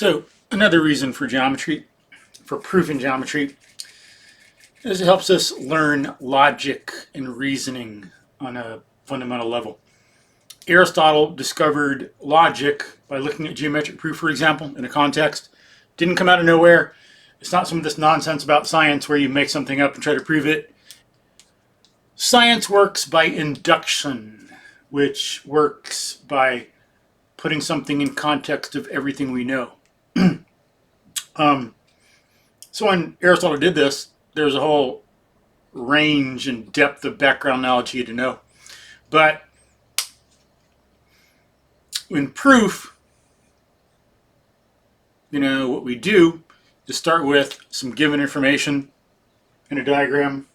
So another reason for geometry, for proof in geometry, is it helps us learn logic and reasoning on a fundamental level. Aristotle discovered logic by looking at geometric proof, for example, in a context. Didn't come out of nowhere. It's not some of this nonsense about science where you make something up and try to prove it. Science works by induction, which works by putting something in context of everything we know. So when Aristotle did this, there's a whole range and depth of background knowledge he had to know. But in proof, what we do is start with some given information in a diagram.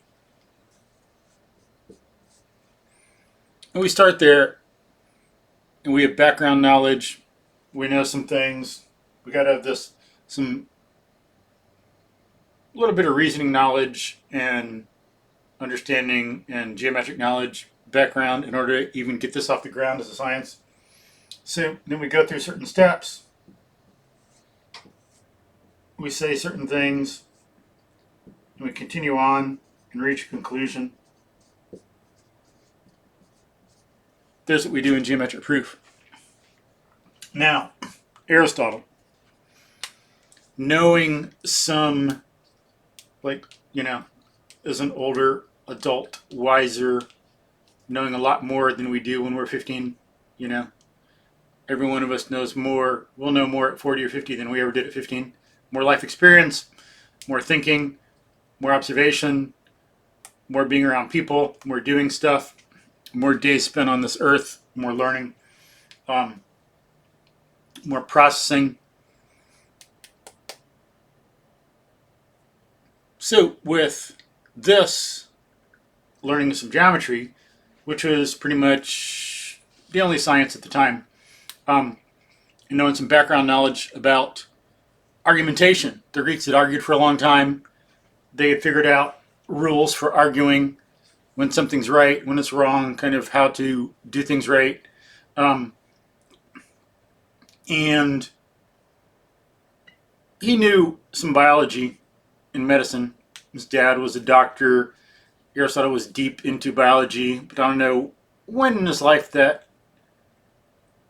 And we start there, and we have background knowledge. We know some things. We got to have some little bit of reasoning knowledge and understanding and geometric knowledge background in order to even get this off the ground as a science. So then we go through certain steps. We say certain things, and we continue on and reach a conclusion. There's what we do in geometric proof. Now, Aristotle, knowing some, as an older adult, wiser, knowing a lot more than we do when we're 15, every one of us knows more, we'll know more at 40 or 50 than we ever did at 15. More life experience, more thinking, more observation, more being around people, more doing stuff, more days spent on this earth, more learning, more processing. So with this, learning some geometry, which was pretty much the only science at the time, and knowing some background knowledge about argumentation. The Greeks had argued for a long time. They had figured out rules for arguing, when something's right, when it's wrong, kind of how to do things right. And he knew some biology and medicine. His dad was a doctor. Aristotle was deep into biology, but I don't know when in his life that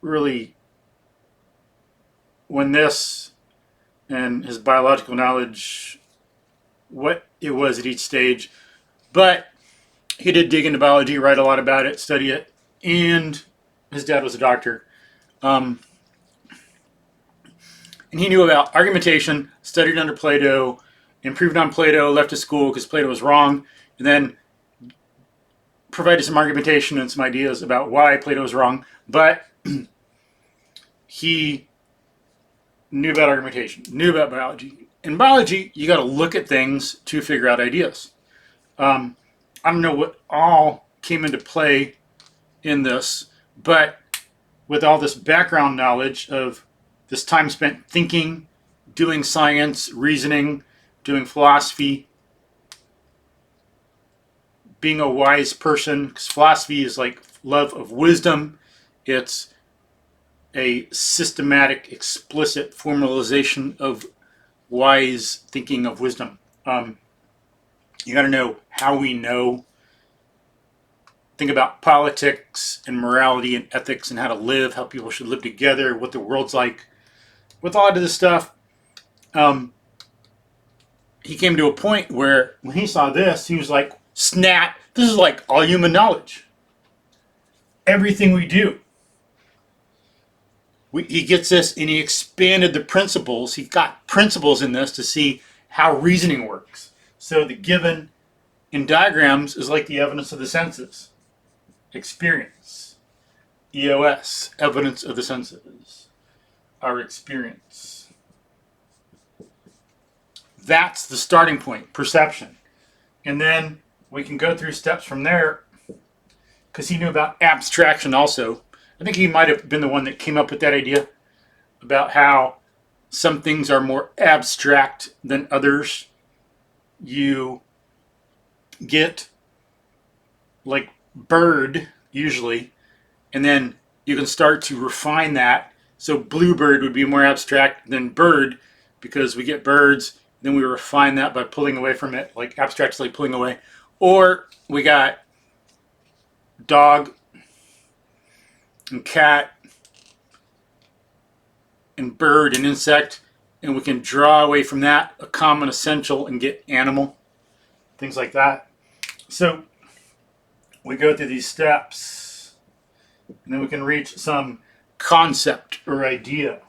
really, when this and his biological knowledge, what it was at each stage. But he did dig into biology, write a lot about it, study it, and his dad was a doctor. And he knew about argumentation, studied under Plato, improved on Plato, left his school because Plato was wrong, and then provided some argumentation and some ideas about why Plato was wrong. But he knew about argumentation, knew about biology. In biology, you got to look at things to figure out ideas. I don't know what all came into play in this, but with all this background knowledge of this time spent thinking, doing science, reasoning, doing philosophy, being a wise person, because philosophy is like love of wisdom. It's a systematic, explicit formalization of wise thinking of wisdom. You got to know how we know. Think about politics and morality and ethics and how to live, how people should live together, what the world's like. With a lot of this stuff, he came to a point where when he saw this, he was like, snap, this is like all human knowledge. Everything we do. He gets this and he expanded the principles. He got principles in this to see how reasoning works. So the given in diagrams is like the evidence of the senses. Experience. EOS, evidence of the senses. Our experience. That's the starting point, perception. And then we can go through steps from there because he knew about abstraction also. I think he might have been the one that came up with that idea about how some things are more abstract than others. You get like bird usually, and then you can start to refine that So bluebird would be more abstract than bird, because we get birds, then we refine that by pulling away from it, like abstractly pulling away. Or we got dog and cat and bird and insect, and we can draw away from that a common essential and get animal, things like that. So we go through these steps, and then we can reach some concept or idea.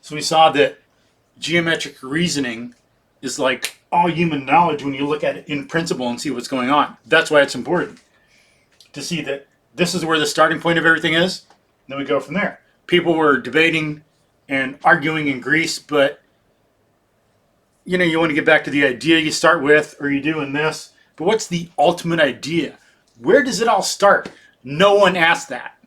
So we saw that geometric reasoning is like all human knowledge when you look at it in principle and see what's going on. That's why it's important to see that this is where the starting point of everything is. And then we go from there. People were debating and arguing in Greece, but you know, you want to get back to the idea you start with, or you do in this. But what's the ultimate idea? Where does it all start? No one asked that.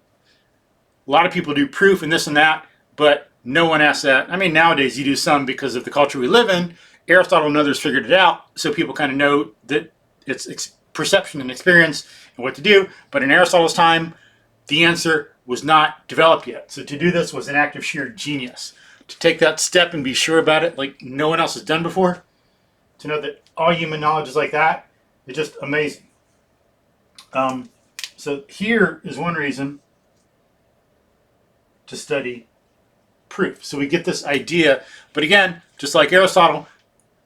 A lot of people do proof and this and that, but no one asks that. I mean, nowadays you do some because of the culture we live in. Aristotle and others figured it out, so people kind of know that it's perception and experience and what to do. But in Aristotle's time, the answer was not developed yet. So to do this was an act of sheer genius. To take that step and be sure about it like no one else has done before, to know that all human knowledge is like that, it's just amazing. So here is one reason to study proof. So we get this idea, but again, just like Aristotle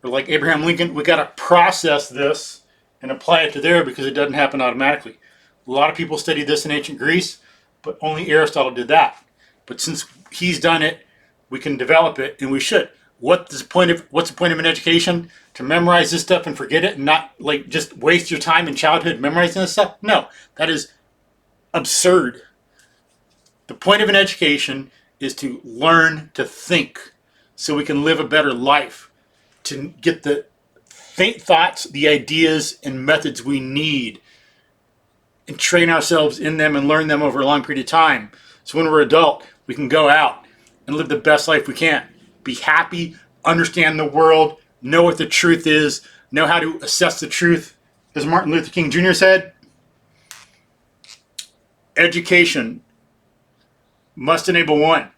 or like Abraham Lincoln, we got to process this and apply it to there, because it doesn't happen automatically. A lot of people studied this in ancient Greece, but only Aristotle did that. But since he's done it, we can develop it, and we should. What's the point of an education? To memorize this stuff and forget it, and not like just waste your time in childhood memorizing this stuff? No, that is absurd. The point of an education is to learn to think so we can live a better life, to get the thoughts, the ideas, and methods we need, and train ourselves in them and learn them over a long period of time. So when we're adult, we can go out and live the best life we can. Be happy, understand the world, know what the truth is, know how to assess the truth. As Martin Luther King Jr. said, education must enable one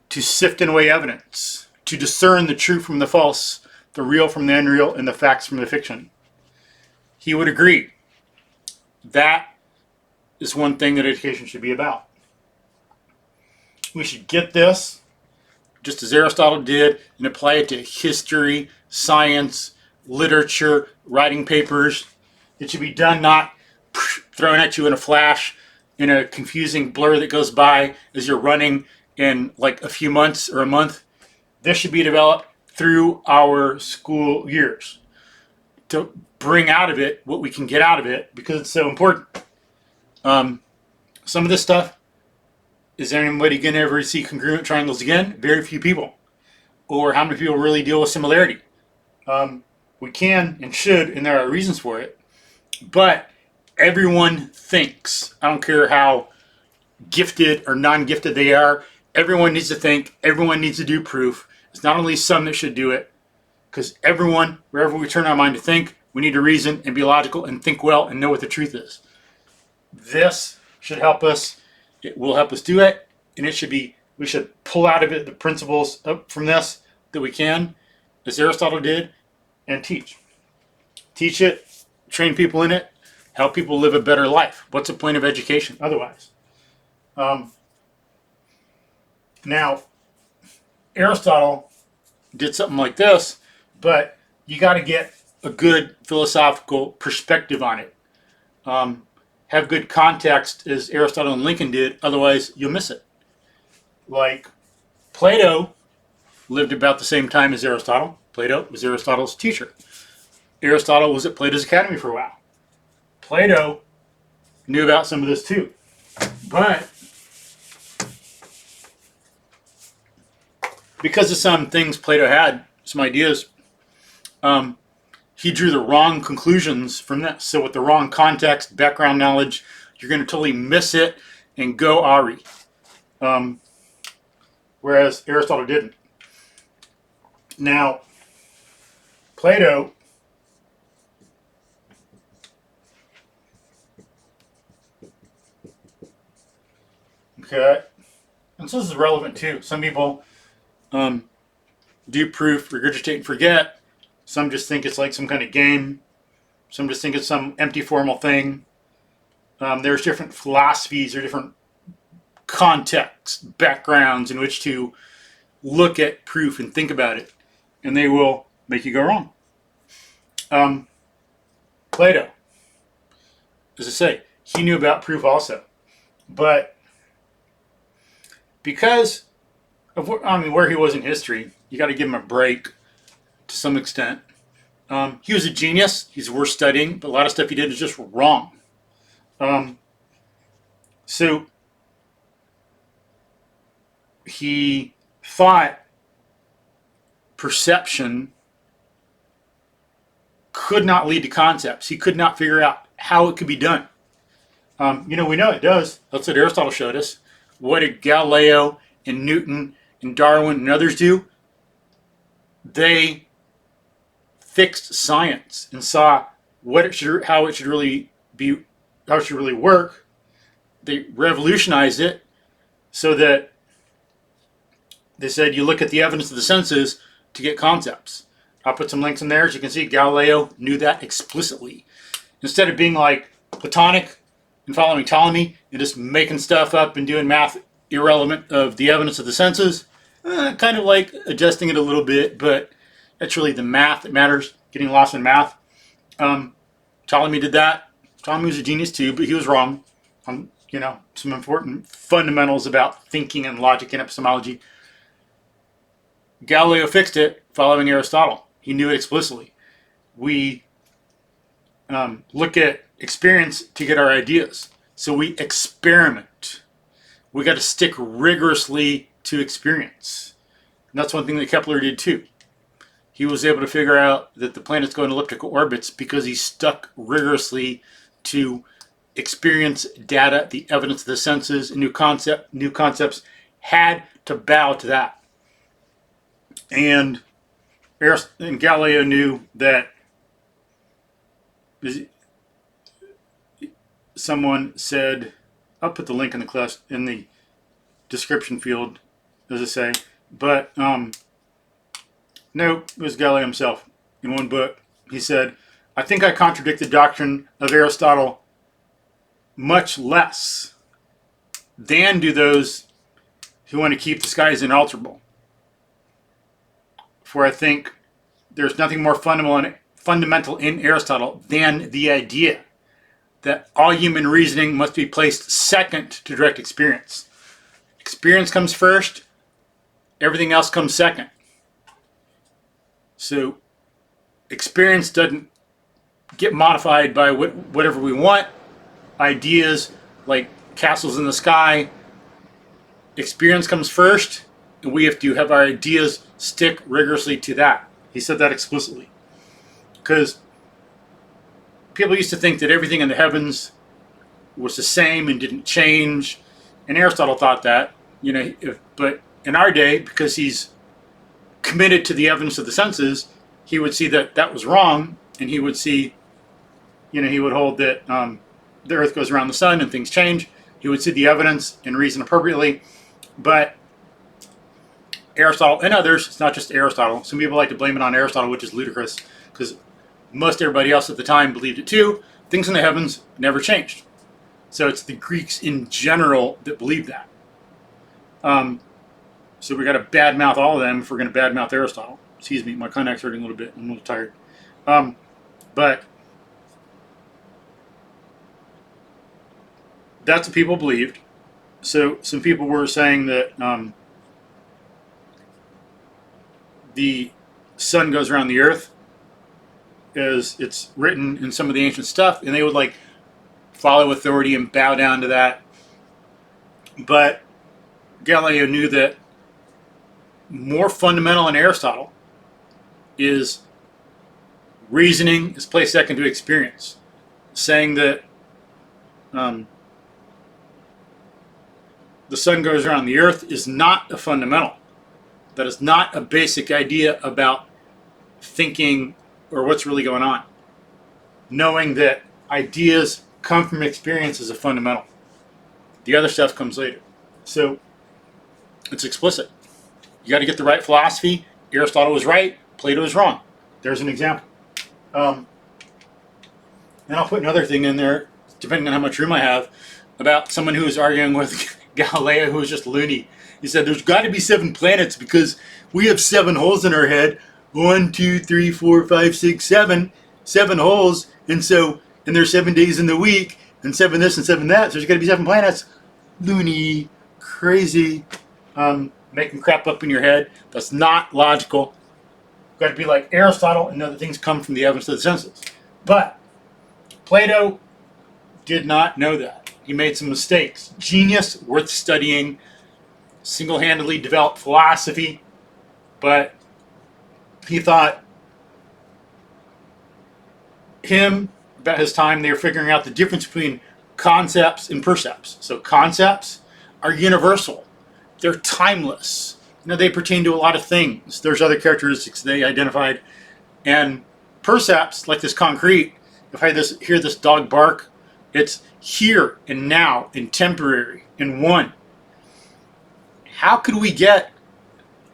to sift and weigh evidence, to discern the true from the false, the real from the unreal, and the facts from the fiction. He would agree. That is one thing that education should be about. We should get this, just as Aristotle did, and apply it to history, science, literature, writing papers. It should be done not thrown at you in a flash, in a confusing blur that goes by as you're running in like a few months or a month. This should be developed through our school years to bring out of it what we can get out of it, because it's so important. Some of this stuff, is anybody going to ever see congruent triangles again? Very few people. Or how many people really deal with similarity? We can and should, and there are reasons for it. But everyone thinks. I don't care how gifted or non-gifted they are. Everyone needs to think. Everyone needs to do proof. It's not only some that should do it. Because everyone, wherever we turn our mind to think, we need to reason and be logical and think well and know what the truth is. This should help us. It will help us do it. And it should be, we should pull out of it the principles from this that we can, as Aristotle did, and teach. Teach it, train people in it, help people live a better life. What's the point of education otherwise? Now, Aristotle did something like this, but you got to get a good philosophical perspective on it. Have good context, as Aristotle and Lincoln did, otherwise you'll miss it. Like Plato lived about the same time as Aristotle. Plato was Aristotle's teacher. Aristotle was at Plato's academy for a while. Plato knew about some of this too. But because of some things Plato had, some ideas, he drew the wrong conclusions from this. So with the wrong context, background knowledge, you're going to totally miss it and go Ari. Whereas Aristotle didn't. Now, Plato Okay. And so this is relevant too. Some people do proof, regurgitate, and forget. Some just think it's like some kind of game. Some just think it's some empty formal thing. There's different philosophies or different contexts, backgrounds in which to look at proof and think about it. And they will make you go wrong. Plato, as I say, he knew about proof also. But because of where he was in history, you got to give him a break to some extent. He was a genius. He's worth studying, but a lot of stuff he did is just wrong. So he thought perception could not lead to concepts. He could not figure out how it could be done. We know it does. That's what Aristotle showed us. What did Galileo and Newton and Darwin and others do? They fixed science and saw how it should really work. They revolutionized it so that they said you look at the evidence of the senses to get concepts. I'll put some links in there. As you can see, Galileo knew that explicitly. Instead of being like Platonic and following Ptolemy and just making stuff up and doing math irrelevant of the evidence of the senses, kind of like adjusting it a little bit, but that's really the math that matters, getting lost in math. Ptolemy did that. Ptolemy was a genius too, but he was wrong on, some important fundamentals about thinking and logic and epistemology. Galileo fixed it following Aristotle. He knew it explicitly. We look at experience to get our ideas. So we experiment. We got to stick rigorously to experience. And that's one thing that Kepler did too. He was able to figure out that the planets go in elliptical orbits because he stuck rigorously to experience, data, the evidence of the senses, new concepts had to bow to that. And Galileo knew that someone said, I'll put the link in the description field, as I say, but no, it was Galileo himself. In one book, he said, I think I contradict the doctrine of Aristotle much less than do those who want to keep the skies inalterable. For I think there's nothing more fundamental in Aristotle than the idea that all human reasoning must be placed second to direct experience. Experience comes first, everything else comes second. So experience doesn't get modified by whatever we want. Ideas like castles in the sky, experience comes first, and we have to have our ideas stick rigorously to that. He said that explicitly. Because people used to think that everything in the heavens was the same and didn't change. And Aristotle thought that, but in our day, because he's committed to the evidence of the senses, he would see that that was wrong, and he would see, he would hold that the earth goes around the sun and things change. He would see the evidence and reason appropriately. But Aristotle and others, it's not just Aristotle. Some people like to blame it on Aristotle, which is ludicrous, because most everybody else at the time believed it too. Things in the heavens never changed. So it's the Greeks in general that believe that. So we got to badmouth all of them if we're going to badmouth Aristotle. Excuse me, my contact's hurting a little bit. I'm a little tired. But that's what people believed. So some people were saying that the sun goes around the earth, as it's written in some of the ancient stuff, and they would follow authority and bow down to that. But Galileo knew that more fundamental in Aristotle is reasoning is placed second to experience, saying that the sun goes around the earth is not a fundamental. That is not a basic idea about thinking or what's really going on. Knowing that ideas come from experience is a fundamental. The other stuff comes later. So it's explicit. You got to get the right philosophy. Aristotle was right. Plato was wrong. There's an example. And I'll put another thing in there, depending on how much room I have, about someone who was arguing with Galileo, who was just loony. He said, there's got to be 7 planets because we have 7 holes in our head. 1, 2, 3, 4, 5, 6, 7. 7 holes. And there's 7 days in the week, and 7 this and 7 that. So there's got to be 7 planets. Loony, crazy, making crap up in your head. That's not logical. You've got to be like Aristotle and know that things come from the evidence of the senses. But Plato did not know that. He made some mistakes. Genius, worth studying, single-handedly developed philosophy, but he thought about his time, they were figuring out the difference between concepts and percepts. So concepts are universal. They're timeless. They pertain to a lot of things. There's other characteristics they identified. And percepts, like this concrete, if I hear this dog bark, it's here and now and temporary and one. How could we get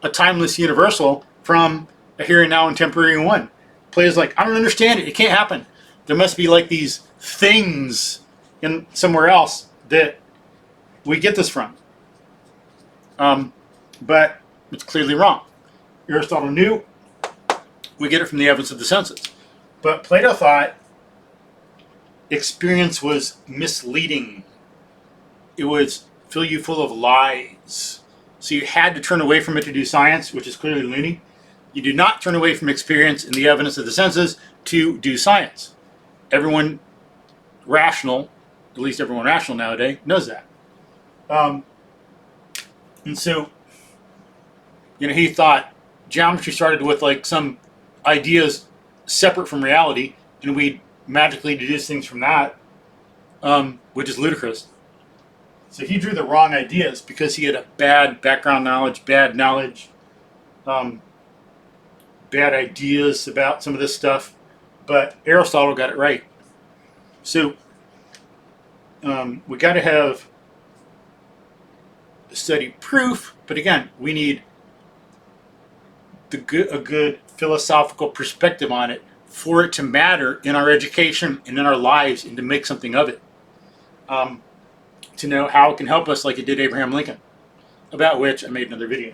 a timeless universal from a here and now and temporary and one? Plato's like, I don't understand it. It can't happen. There must be like these things in somewhere else that we get this from. But it's clearly wrong. Aristotle knew we get it from the evidence of the senses. But Plato thought experience was misleading. It would fill you full of lies. So you had to turn away from it to do science, which is clearly loony. You do not turn away from experience and the evidence of the senses to do science. Everyone rational, at least everyone rational nowadays, knows that. And so, he thought geometry started with like some ideas separate from reality, and we magically deduce things from that, which is ludicrous. So he drew the wrong ideas because he had a bad background knowledge, bad ideas about some of this stuff. But Aristotle got it right. So we got to have study proof, but again, we need a good philosophical perspective on it for it to matter in our education and in our lives and to make something of it. To know how it can help us like it did Abraham Lincoln, about which I made another video.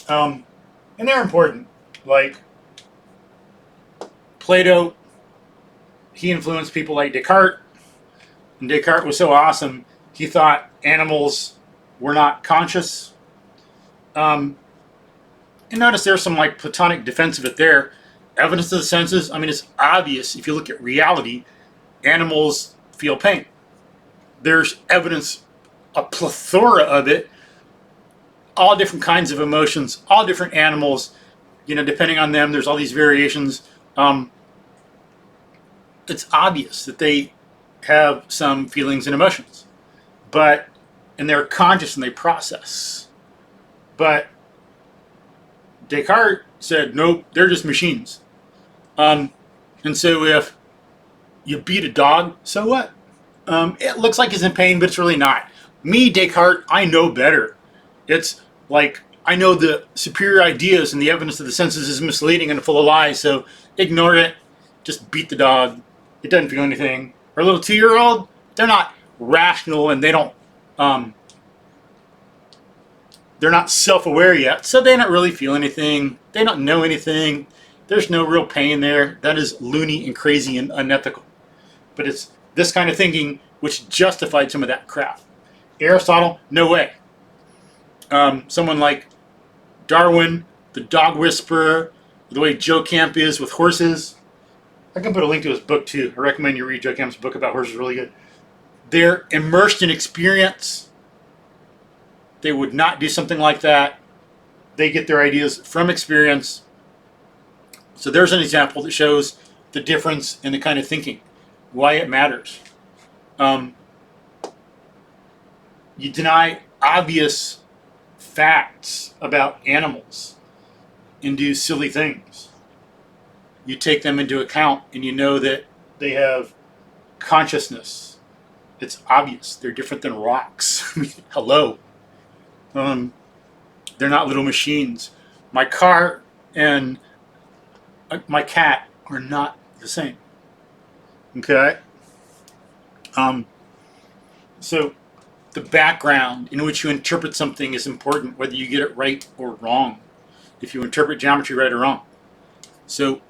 And they're important. Like Plato, he influenced people like Descartes, and Descartes was so awesome, he thought animals were not conscious. And notice there's some like Platonic defense of it there. Evidence of the senses, it's obvious if you look at reality, animals feel pain. There's evidence, a plethora of it, all different kinds of emotions, all different animals, depending on them, there's all these variations. It's obvious that they have some feelings and emotions, and they're conscious and they process. But Descartes said, nope, they're just machines. And so if you beat a dog, so what? It looks like it's in pain, but it's really not. Me, Descartes, I know better. It's like, I know the superior ideas and the evidence of the senses is misleading and full of lies, so ignore it. Just beat the dog. It doesn't feel anything. Or a little 2-year-old, they're not rational and they don't, they're not self-aware yet, so they don't really feel anything. They don't know anything. There's no real pain there. That is loony and crazy and unethical. But it's this kind of thinking which justified some of that crap. Aristotle, no way. Someone like Darwin, the dog whisperer, the way Joe Camp is with horses. I can put a link to his book too. I recommend you read Joe Camp's book about horses, really good. They're immersed in experience. They would not do something like that. They get their ideas from experience. So there's an example that shows the difference in the kind of thinking, why it matters. You deny obvious facts about animals and do silly things. You take them into account and you know that they have consciousness It's obvious. They're different than rocks. I mean, hello. They're not little machines. My car and my cat are not the same. Okay? So the background in which you interpret something is important, whether you get it right or wrong, if you interpret geometry right or wrong. So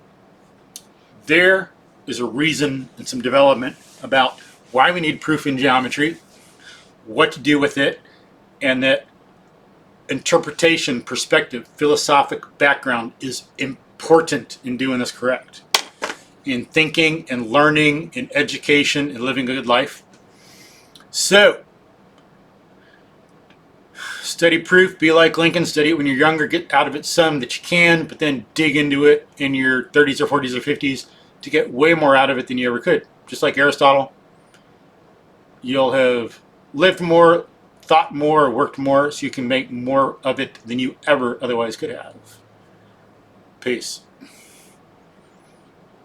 there is a reason and some development about why we need proof in geometry, what to do with it, and that interpretation, perspective, philosophic background is important in doing this correct. In thinking and learning, in education, and living a good life. So, study proof, be like Lincoln, study it when you're younger, get out of it some that you can, but then dig into it in your 30s or 40s or 50s to get way more out of it than you ever could. Just like Aristotle, you'll have lived more, thought more, worked more, so you can make more of it than you ever otherwise could have. Peace.